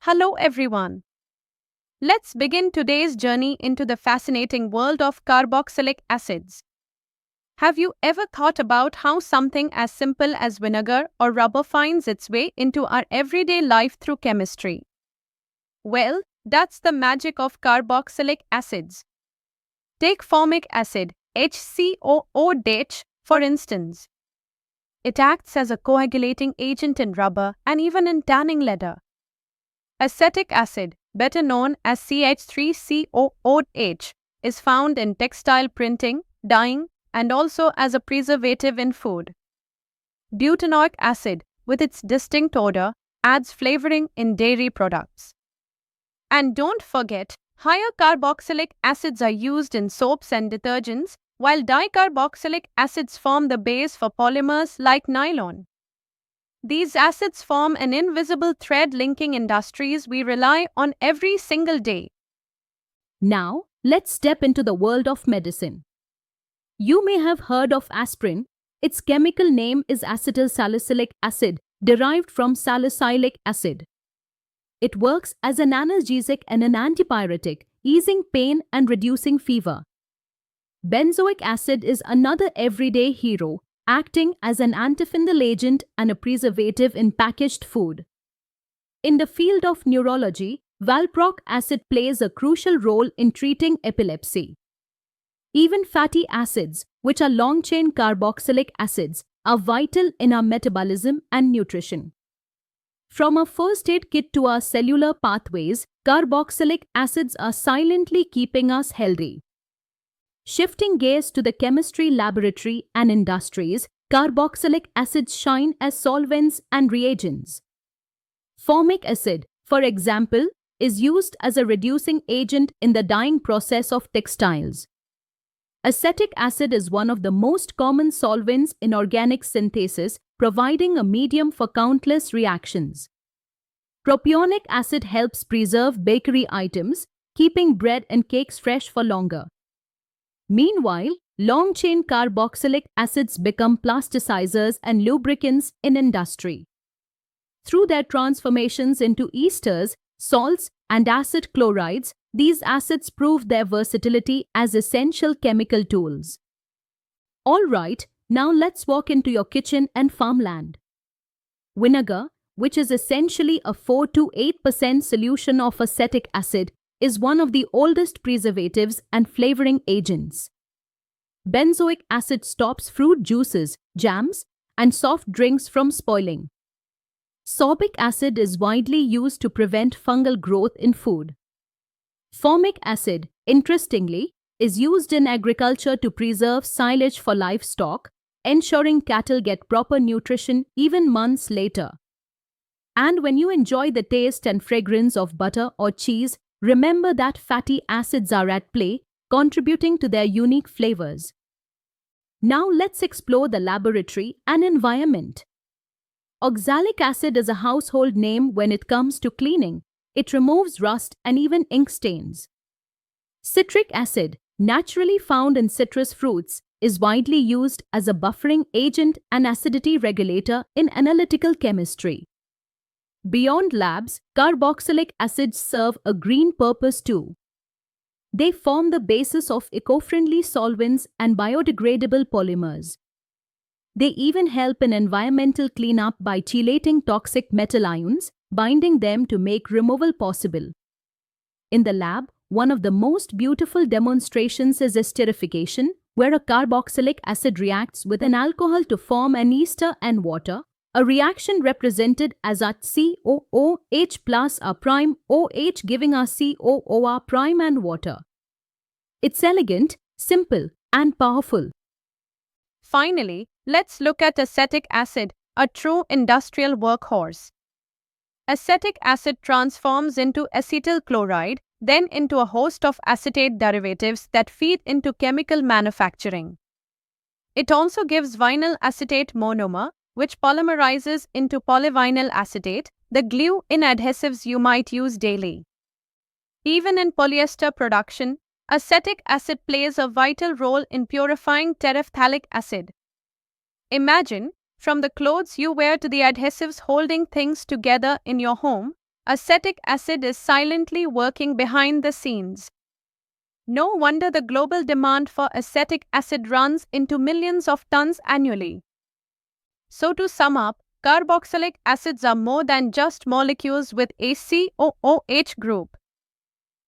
Hello everyone. Let's begin today's journey into the fascinating world of carboxylic acids. Have you ever thought about how something as simple as vinegar or rubber finds its way into our everyday life through chemistry? Well, that's the magic of carboxylic acids. Take formic acid, HCOOH, for instance. It acts as a coagulating agent in rubber and even in tanning leather. Acetic acid, better known as CH3COOH, is found in textile printing, dyeing, and also as a preservative in food. Butanoic acid, with its distinct odor, adds flavoring in dairy products. And don't forget, higher carboxylic acids are used in soaps and detergents, while dicarboxylic acids form the base for polymers like nylon. These acids form an invisible thread linking industries we rely on every single day. Now, let's step into the world of medicine. You may have heard of aspirin. Its chemical name is acetylsalicylic acid, derived from salicylic acid. It works as an analgesic and an antipyretic, easing pain and reducing fever. Benzoic acid is another everyday hero, acting as an antifungal agent and a preservative in packaged food. In the field of neurology, valproic acid plays a crucial role in treating epilepsy. Even fatty acids, which are long-chain carboxylic acids, are vital in our metabolism and nutrition. From our first aid kit to our cellular pathways, carboxylic acids are silently keeping us healthy. Shifting gears to the chemistry laboratory and industries, carboxylic acids shine as solvents and reagents. Formic acid, for example, is used as a reducing agent in the dyeing process of textiles. Acetic acid is one of the most common solvents in organic synthesis, providing a medium for countless reactions. Propionic acid helps preserve bakery items, keeping bread and cakes fresh for longer. Meanwhile, long-chain carboxylic acids become plasticizers and lubricants in industry. Through their transformations into esters, salts, and acid chlorides, these acids prove their versatility as essential chemical tools. Alright, now let's walk into your kitchen and farmland. Vinegar, which is essentially a 4 to 8% solution of acetic acid, is one of the oldest preservatives and flavoring agents. Benzoic acid stops fruit juices, jams, and soft drinks from spoiling. Sorbic acid is widely used to prevent fungal growth in food. Formic acid, interestingly, is used in agriculture to preserve silage for livestock, ensuring cattle get proper nutrition even months later. And when you enjoy the taste and fragrance of butter or cheese, remember that fatty acids are at play, contributing to their unique flavors. Now let's explore the laboratory and environment. Oxalic acid is a household name when it comes to cleaning. It removes rust and even ink stains. Citric acid, naturally found in citrus fruits, is widely used as a buffering agent and acidity regulator in analytical chemistry. Beyond labs, carboxylic acids serve a green purpose too. They form the basis of eco-friendly solvents and biodegradable polymers. They even help in environmental cleanup by chelating toxic metal ions, binding them to make removal possible. In the lab, one of the most beautiful demonstrations is esterification, where a carboxylic acid reacts with an alcohol to form an ester and water, a reaction represented as our COOH plus our prime OH giving our COOR prime and water. It's elegant, simple, and powerful. Finally, let's look at acetic acid, a true industrial workhorse. Acetic acid transforms into acetyl chloride, then into a host of acetate derivatives that feed into chemical manufacturing. It also gives vinyl acetate monomer, which polymerizes into polyvinyl acetate, the glue in adhesives you might use daily. Even in polyester production, acetic acid plays a vital role in purifying terephthalic acid. Imagine, from the clothes you wear to the adhesives holding things together in your home, Acetic acid is silently working behind the scenes. No wonder the global demand for acetic acid runs into millions of tons annually. So to sum up, carboxylic acids are more than just molecules with a COOH group.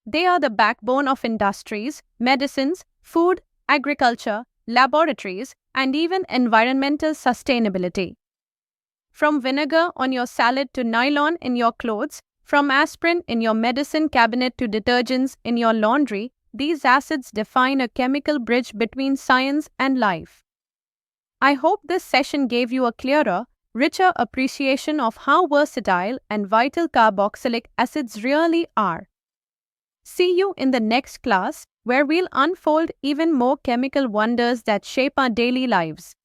They are the backbone of industries, medicines, food, agriculture, laboratories, and even environmental sustainability. From vinegar on your salad to nylon in your clothes, from aspirin in your medicine cabinet to detergents in your laundry, these acids define a chemical bridge between science and life. I hope this session gave you a clearer, richer appreciation of how versatile and vital carboxylic acids really are. See you in the next class, where we'll unfold even more chemical wonders that shape our daily lives.